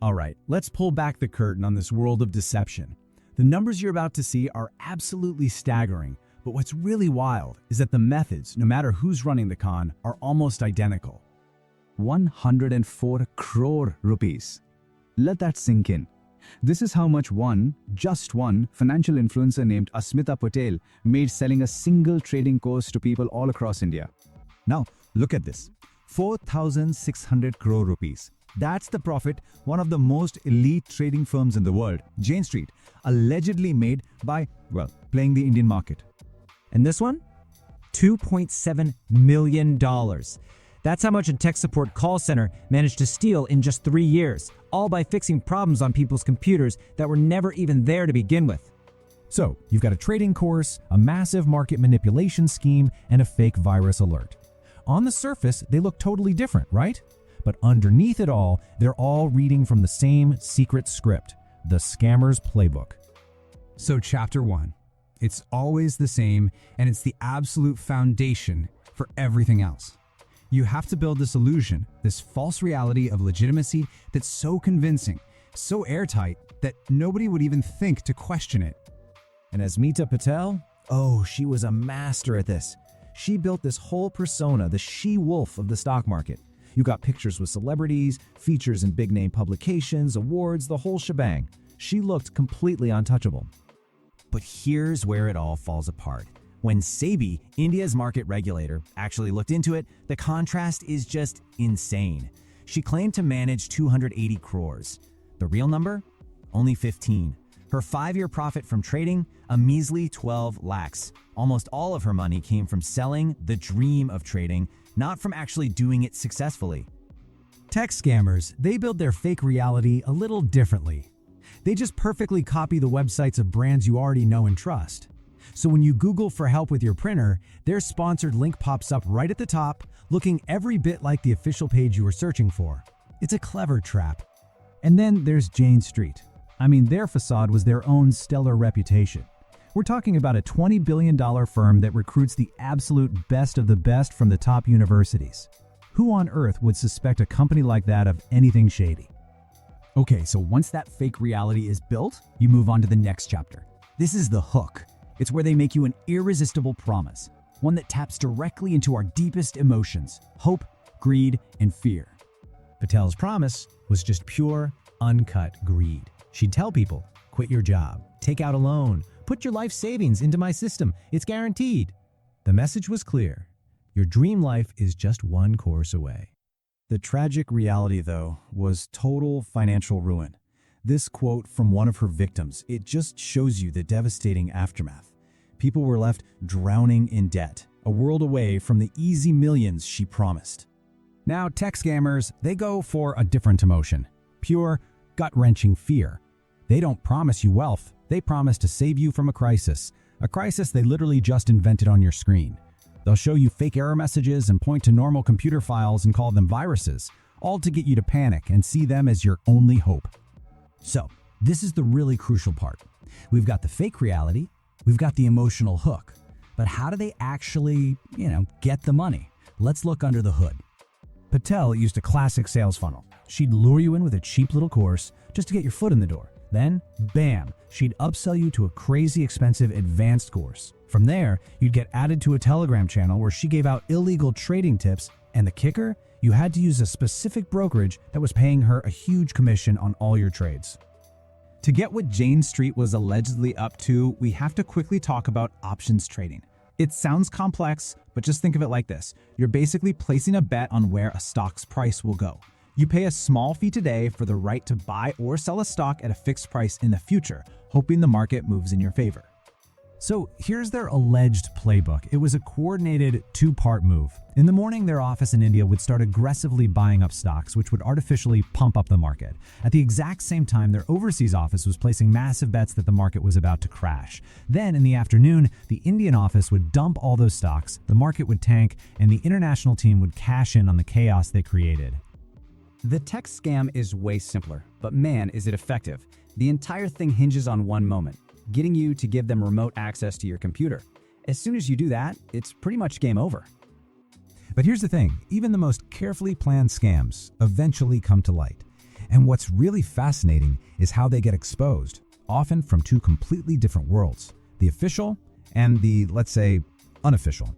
All right, let's pull back the curtain on this world of deception. The numbers you're about to see are absolutely staggering, but what's really wild is that the methods, no matter who's running the con, are almost identical. 104 crore rupees. Let that sink in. This is how much just one financial influencer named Asmita Patel made selling a single trading course to people all across India. Now, look at this. 4,600 crore rupees. That's the profit one of the most elite trading firms in the world, Jane Street, allegedly made by, well, playing the Indian market. And this one? $2.7 million. That's how much a tech support call center managed to steal in just 3 years, all by fixing problems on people's computers that were never even there to begin with. So, you've got a trading course, a massive market manipulation scheme, and a fake virus alert. On the surface, they look totally different, right? But underneath it all, they're all reading from the same secret script, the scammer's playbook. So chapter 1. It's always the same, and it's the absolute foundation for everything else. You have to build this illusion, this false reality of legitimacy that's so convincing, so airtight, that nobody would even think to question it. And Asmita Patel? Oh, she was a master at this. She built this whole persona, the she-wolf of the stock market. You got pictures with celebrities, features in big-name publications, awards, the whole shebang. She looked completely untouchable. But here's where it all falls apart. When SEBI, India's market regulator, actually looked into it, the contrast is just insane. She claimed to manage 280 crores. The real number? Only 15. Her 5-year profit from trading? A measly 12 lakhs. Almost all of her money came from selling the dream of trading, not from actually doing it successfully. Tech scammers, they build their fake reality a little differently. They just perfectly copy the websites of brands you already know and trust. So when you Google for help with your printer, their sponsored link pops up right at the top, looking every bit like the official page you were searching for. It's a clever trap. And then there's Jane Street. I mean, their facade was their own stellar reputation. We're talking about a $20 billion firm that recruits the absolute best of the best from the top universities. Who on earth would suspect a company like that of anything shady? Okay, so once that fake reality is built, you move on to the next chapter. This is the hook. It's where they make you an irresistible promise, one that taps directly into our deepest emotions: hope, greed, and fear. Patel's promise was just pure, uncut greed. She'd tell people, quit your job, take out a loan, put your life savings into my system, it's guaranteed. The message was clear. Your dream life is just one course away. The tragic reality, though, was total financial ruin. This quote from one of her victims, it just shows you the devastating aftermath. People were left drowning in debt, a world away from the easy millions she promised. Now, tech scammers, they go for a different emotion. Pure, gut-wrenching fear. They don't promise you wealth. They promise to save you from a crisis they literally just invented on your screen. They'll show you fake error messages and point to normal computer files and call them viruses, all to get you to panic and see them as your only hope. So, this is the really crucial part. We've got the fake reality, we've got the emotional hook. But how do they actually, get the money? Let's look under the hood. Patel used a classic sales funnel. She'd lure you in with a cheap little course just to get your foot in the door. Then, bam, she'd upsell you to a crazy expensive advanced course. From there, you'd get added to a Telegram channel where she gave out illegal trading tips, and the kicker? You had to use a specific brokerage that was paying her a huge commission on all your trades. To get what Jane Street was allegedly up to, we have to quickly talk about options trading. It sounds complex, but just think of it like this. You're basically placing a bet on where a stock's price will go. You pay a small fee today for the right to buy or sell a stock at a fixed price in the future, hoping the market moves in your favor. So here's their alleged playbook. It was a coordinated two-part move. In the morning, their office in India would start aggressively buying up stocks, which would artificially pump up the market. At the exact same time, their overseas office was placing massive bets that the market was about to crash. Then, in the afternoon, the Indian office would dump all those stocks, the market would tank, and the international team would cash in on the chaos they created. The tech scam is way simpler, but man, is it effective. The entire thing hinges on one moment: getting you to give them remote access to your computer. As soon as you do that, it's pretty much game over. But here's the thing, even the most carefully planned scams eventually come to light. And what's really fascinating is how they get exposed, often from two completely different worlds, the official and the, let's say, unofficial.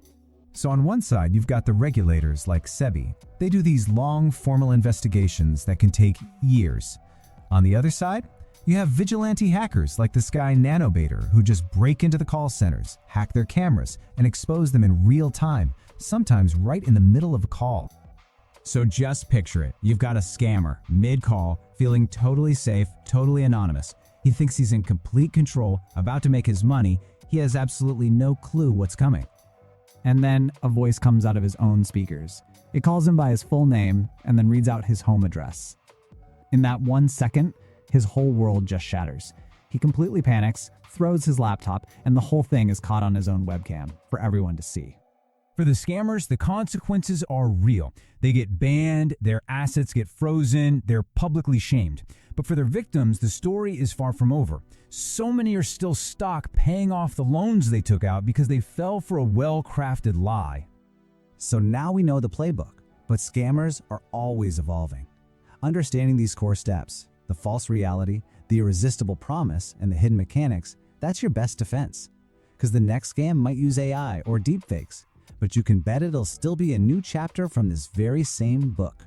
So on one side, you've got the regulators like SEBI. They do these long, formal investigations that can take years. On the other side, you have vigilante hackers like this guy Nanobator who just break into the call centers, hack their cameras, and expose them in real time, sometimes right in the middle of a call. So just picture it. You've got a scammer, mid-call, feeling totally safe, totally anonymous. He thinks he's in complete control, about to make his money. He has absolutely no clue what's coming. And then a voice comes out of his own speakers. It calls him by his full name and then reads out his home address. In that 1 second, his whole world just shatters. He completely panics, throws his laptop, and the whole thing is caught on his own webcam for everyone to see. For the scammers, the consequences are real. They get banned, their assets get frozen, they're publicly shamed. But for their victims, the story is far from over. So many are still stuck paying off the loans they took out because they fell for a well-crafted lie. So now we know the playbook, but scammers are always evolving. Understanding these core steps, the false reality, the irresistible promise, and the hidden mechanics, that's your best defense. Because the next scam might use AI or deepfakes, but you can bet it'll still be a new chapter from this very same book.